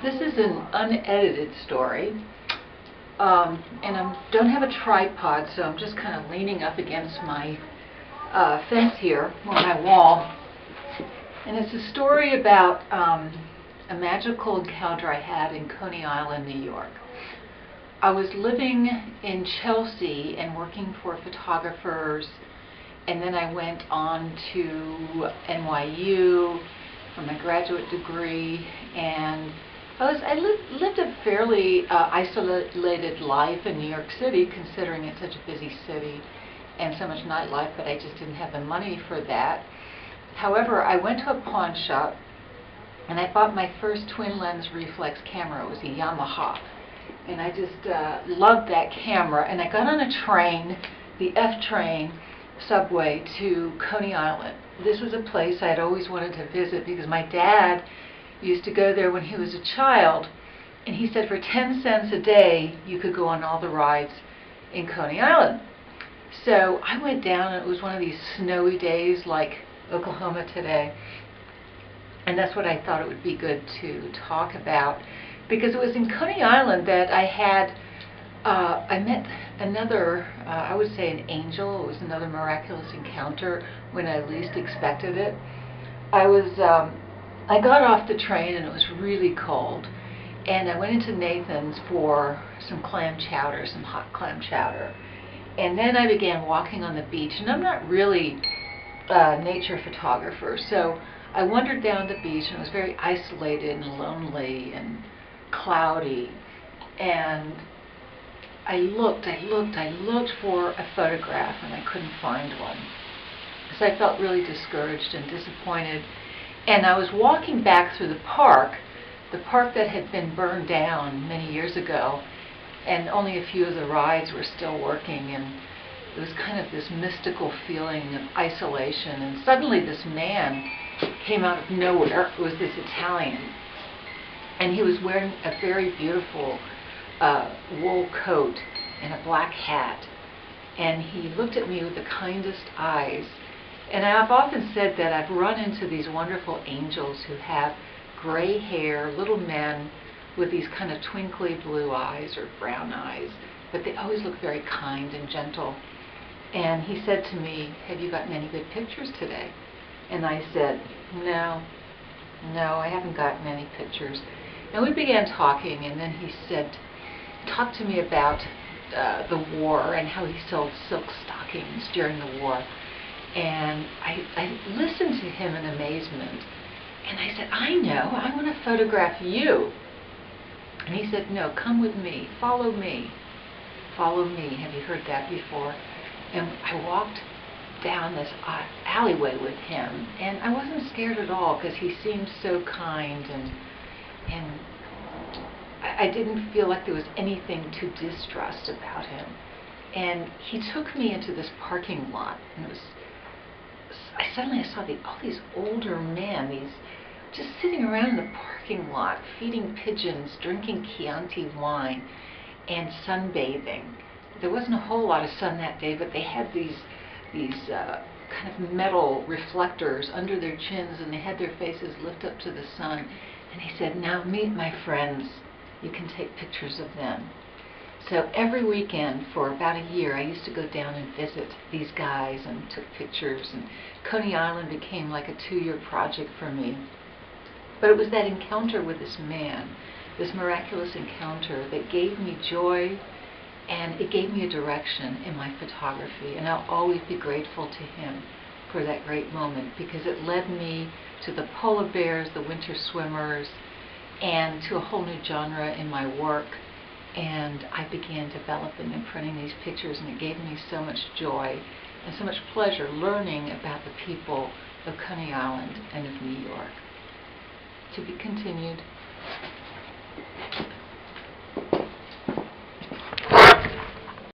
This is an unedited story, and I don't have a tripod, so I'm just kind of leaning up against my fence here, or my wall. And it's a story about a magical encounter I had in Coney Island, New York. I was living in Chelsea and working for photographers, and then I went on to NYU for my graduate degree, and I lived a fairly isolated life in New York City, considering it's such a busy city and so much nightlife, but I just didn't have the money for that. However, I went to a pawn shop and I bought my first twin lens reflex camera. It was a Yamaha, and I just loved that camera. And I got on a train, the F train subway, to Coney Island. This was a place I had always wanted to visit because my dad used to go there when he was a child, and he said for 10 cents a day you could go on all the rides in Coney Island. So I went down, and it was one of these snowy days like Oklahoma today, and that's what I thought it would be good to talk about, because it was in Coney Island that I met another, I would say an angel. It was another miraculous encounter when I least expected it. I got off the train and it was really cold, and I went into Nathan's for some clam chowder, some hot clam chowder, and then I began walking on the beach. And I'm not really a nature photographer, so I wandered down the beach, and it was very isolated and lonely and cloudy, and I looked for a photograph, and I couldn't find one. So I felt really discouraged and disappointed. And I was walking back through the park that had been burned down many years ago, and only a few of the rides were still working, and it was kind of this mystical feeling of isolation. And suddenly this man came out of nowhere. It was this Italian, and he was wearing a very beautiful wool coat and a black hat, and he looked at me with the kindest eyes. And I've often said that I've run into these wonderful angels who have gray hair, little men with these kind of twinkly blue eyes or brown eyes, but they always look very kind and gentle. And he said to me, "Have you gotten any good pictures today?" And I said, no, I haven't gotten any pictures." And we began talking, and then he talked to me about the war and how he sold silk stockings during the war. And I listened to him in amazement, and I said, "I know, I want to photograph you." And he said, "No, come with me, follow me, follow me." Have you heard that before? And I walked down this alleyway with him, and I wasn't scared at all because he seemed so kind, and I didn't feel like there was anything to distrust about him. And he took me into this parking lot, and suddenly I saw all these older men, just sitting around in the parking lot, feeding pigeons, drinking Chianti wine, and sunbathing. There wasn't a whole lot of sun that day, but they had these kind of metal reflectors under their chins, and they had their faces lift up to the sun. And he said, "Now meet my friends. You can take pictures of them." So every weekend for about a year, I used to go down and visit these guys and took pictures, and Coney Island became like a 2-year project for me. But it was that encounter with this man, this miraculous encounter, that gave me joy, and it gave me a direction in my photography, and I'll always be grateful to him for that great moment, because it led me to the polar bears, the winter swimmers, and to a whole new genre in my work. And I began developing and printing these pictures, and it gave me so much joy and so much pleasure learning about the people of Coney Island and of New York. To be continued.